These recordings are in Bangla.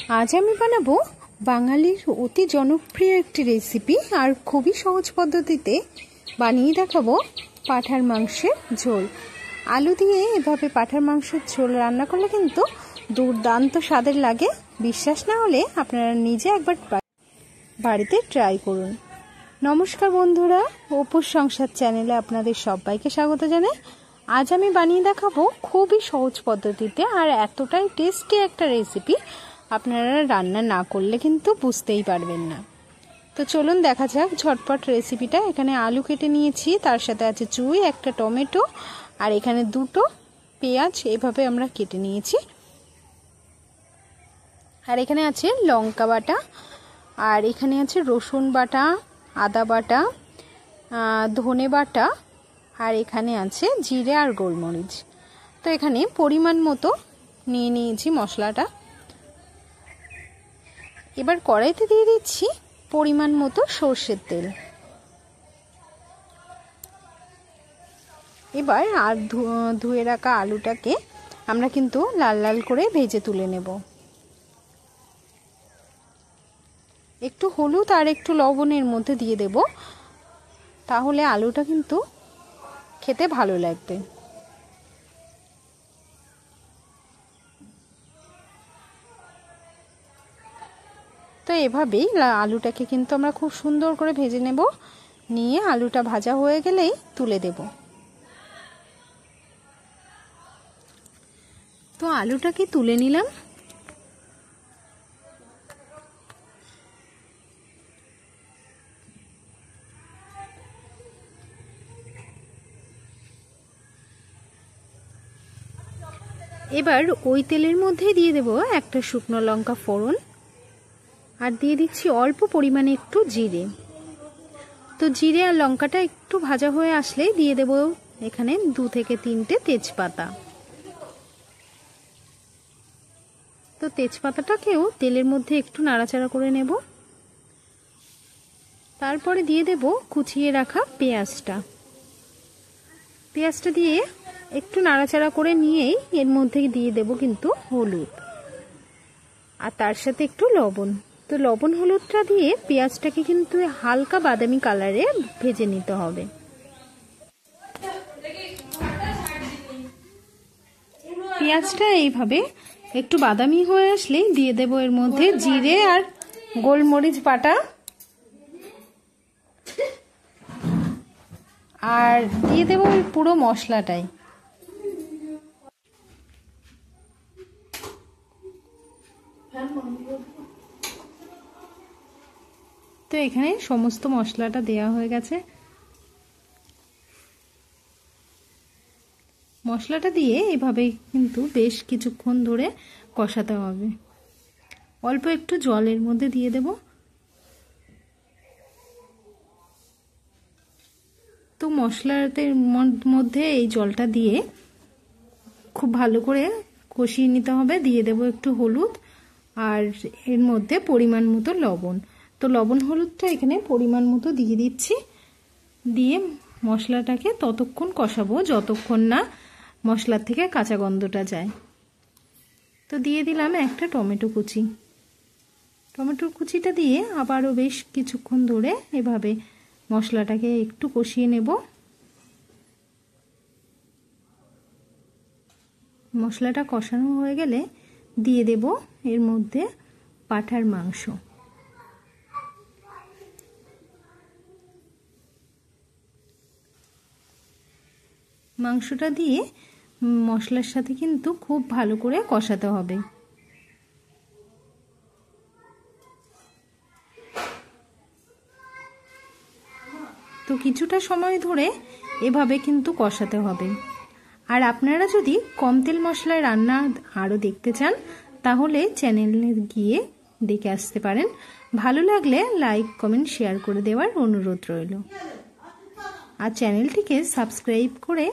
আজ আমি বানাবো বাঙালির অতি জনপ্রিয় একটি রেসিপি আর খুবই সহজ পদ্ধতিতে বানিয়ে দেখাবো পাঁঠার মাংসের ঝোল। আলু দিয়ে এভাবে পাঁঠার মাংসের ঝোল রান্না করলে কিন্তু দুর্দান্ত স্বাদের লাগে। বিশ্বাস না হলে আপনারা নিজে একবার বাড়িতে ট্রাই করুন। নমস্কার বন্ধুরা, অপুর সংসার চ্যানেলে আপনাদের সবাইকে স্বাগত জানাই। আজ আমি বানিয়ে দেখাবো খুবই সহজ পদ্ধতিতে আর এতটাই টেস্টি একটা রেসিপি, আপনারা রান্না না করলে কিন্তু বুঝতেই পারবেন না। তো চলুন দেখা যাক ঝটপট রেসিপিটা। এখানে আলু কেটে নিয়েছি, তার সাথে আছে চুই, একটা টমেটো আর এখানে দুটো পেঁয়াজ এভাবে আমরা কেটে নিয়েছি। আর এখানে আছে লঙ্কা বাটা, আর এখানে আছে রসুন বাটা, আদা বাটা, ধনে বাটা, আর এখানে আছে জিরে আর গোলমরিচ। তো এখানে পরিমাণ মতো নিয়ে নিয়েছি মশলাটা। এবার কড়াইতে দিয়ে দিচ্ছি পরিমাণ মতো সর্ষের তেল। এবার আর ধুয়ে রাখা আলুটাকে আমরা কিন্তু লাল লাল করে ভেজে তুলে নেব। একটু হলুদ আর একটু লবণের মধ্যে দিয়ে দেব, তাহলে আলুটা কিন্তু খেতে ভালো লাগবে। তো এভাবেই আলুটাকে কিন্তু আমরা খুব সুন্দর করে ভেজে নেব। নিয়ে আলুটা ভাজা হয়ে গেলেই তুলে দেব। তো আলুটাকে তুলে নিলাম। এবার ওই তেলের মধ্যে দিয়ে দেব একটা শুকনো লঙ্কা ফোড়ন, আর দিয়ে দিচ্ছি অল্প পরিমাণে একটু জিরে। তো জিরে আর লঙ্কাটা একটু ভাজা হয়ে আসলে দিয়ে দেব এখানে 2 থেকে 3টে তেজপাতা। তো তেজপাতাটাকেও তেলের মধ্যে একটু নাড়াচাড়া করে নেব। তারপরে দিয়ে দেব কুচিয়ে রাখা পেঁয়াজটা। পেঁয়াজটা দিয়ে একটু নাড়াচাড়া করে নিয়েই এর মধ্যে দিয়ে দেব কিন্তু হলুদ, আর তার সাথে একটু লবণ। তো লবণ হলুদটা দিয়ে পেঁয়াজটাকে কিন্তু হালকা বাদামি কালারে ভেজে নিতে হবে। পেঁয়াজটা এইভাবে একটু বাদামি হয়ে আসলে দিয়ে দেব এর মধ্যে জিরে আর গোলমরিচ বাটা, আর দিয়ে দেব ওই পুরো মশলাটাই। তো এখানে সমস্ত মশলাটা দেয়া হয়ে গেছে। মশলাটা দিয়ে এভাবে কিন্তু বেশ কিছুক্ষণ ধরে কষাতে হবে। অল্প একটু জলের মধ্যে দিয়ে দেব। তো মশলার মধ্যে এই জলটা দিয়ে খুব ভালো করে কষিয়ে নিতে হবে। দিয়ে দেব একটু হলুদ আর এর মধ্যে পরিমাণ মতো লবণ। তো লবণ হলুদটা এখানে পরিমাণ মতো দিয়ে দিচ্ছি। দিয়ে মশলাটাকে ততক্ষণ কষাবো যতক্ষণ না মশলার থেকে কাঁচা গন্ধটা যায়। তো দিয়ে দিলাম একটা টমেটো কুচি। টমেটোর কুচিটা দিয়ে আবারও বেশ কিছুক্ষণ ধরে এভাবে মশলাটাকে একটু কষিয়ে নেব। মশলাটা কষানো হয়ে গেলে দিয়ে দেব এর মধ্যে পাঁঠার মাংস। মাংসটা দিয়ে মশলার সাথে কিন্তু খুব ভালো করে কষাতে হবে। তো কিছুটা সময় ধরে এভাবে কিন্তু কষাতে হবে। আর আপনারা যদি কম তেল মশলায় রান্না আরও দেখতে চান তাহলে চ্যানেলে গিয়ে দেখে আসতে পারেন। ভালো লাগলে লাইক কমেন্ট শেয়ার করে দেওয়ার অনুরোধ রইল। আর চ্যানেলটিকে সাবস্ক্রাইব করে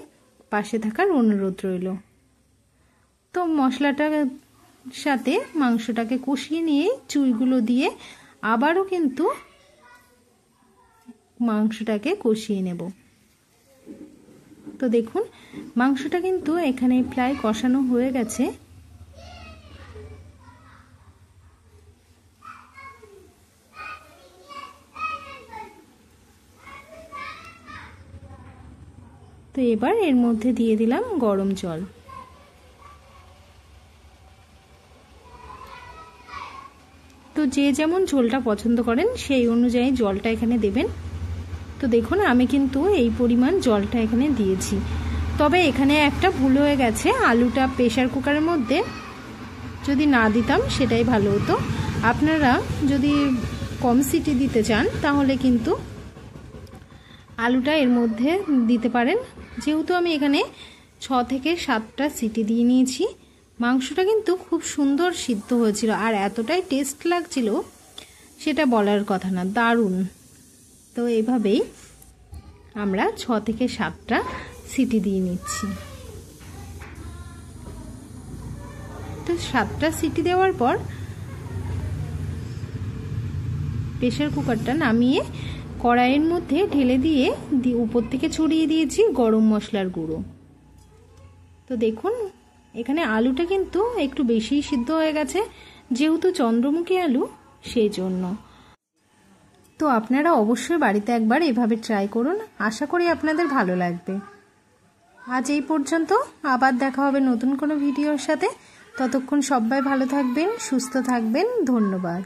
পাশে থাকার অনুরোধ রইল। তো মশলাটার সাথে মাংসটাকে কষিয়ে নিয়ে চুইগুলো দিয়ে আবারও কিন্তু মাংসটাকে কষিয়ে নেব। তো দেখুন মাংসটা কিন্তু এখানে প্রায় কষানো হয়ে গেছে। তো এবার এর মধ্যে দিয়ে দিলাম গরম জল। তো যে যেমন ঝোলটা পছন্দ করেন সেই অনুযায়ী জলটা এখানে দেবেন। তো দেখুন আমি কিন্তু এই পরিমাণ জলটা এখানে দিয়েছি। তবে এখানে একটা ভুল হয়ে গেছে, আলুটা প্রেসার কুকারের মধ্যে যদি না দিতাম সেটাই ভালো হতো। আপনারা যদি কম সিটি দিতে চান তাহলে কিন্তু আলুটা এর মধ্যে দিতে পারেন। যেহেতু আমি এখানে 6 থেকে 7টা সিটি দিয়ে নিয়েছি, মাংসটা কিন্তু খুব সুন্দর সিদ্ধ হয়েছিল আর এতটাই টেস্ট লাগছিল সেটা বলার কথা না, দারুণ। তো এইভাবেই আমরা 6 থেকে 7টা সিটি দিয়ে নিচ্ছি। তো 7টা সিটি দেওয়ার পর প্রেসার কুকারটা নামিয়ে কড়াইয়ের মধ্যে ঢেলে দিয়ে উপর থেকে ছড়িয়ে দিয়েছি গরম মশলার গুঁড়ো। তো দেখুন এখানে আলুটা কিন্তু একটু বেশি সিদ্ধ হয়ে গেছে, যেহেতু চন্দ্রমুখী আলু সেই জন্য। তো আপনারা অবশ্যই বাড়িতে একবার এভাবে ট্রাই করুন, আশা করি আপনাদের ভালো লাগবে। আজ এই পর্যন্ত, আবার দেখা হবে নতুন কোনো ভিডিওর সাথে। ততক্ষণ সবাই ভালো থাকবেন, সুস্থ থাকবেন। ধন্যবাদ।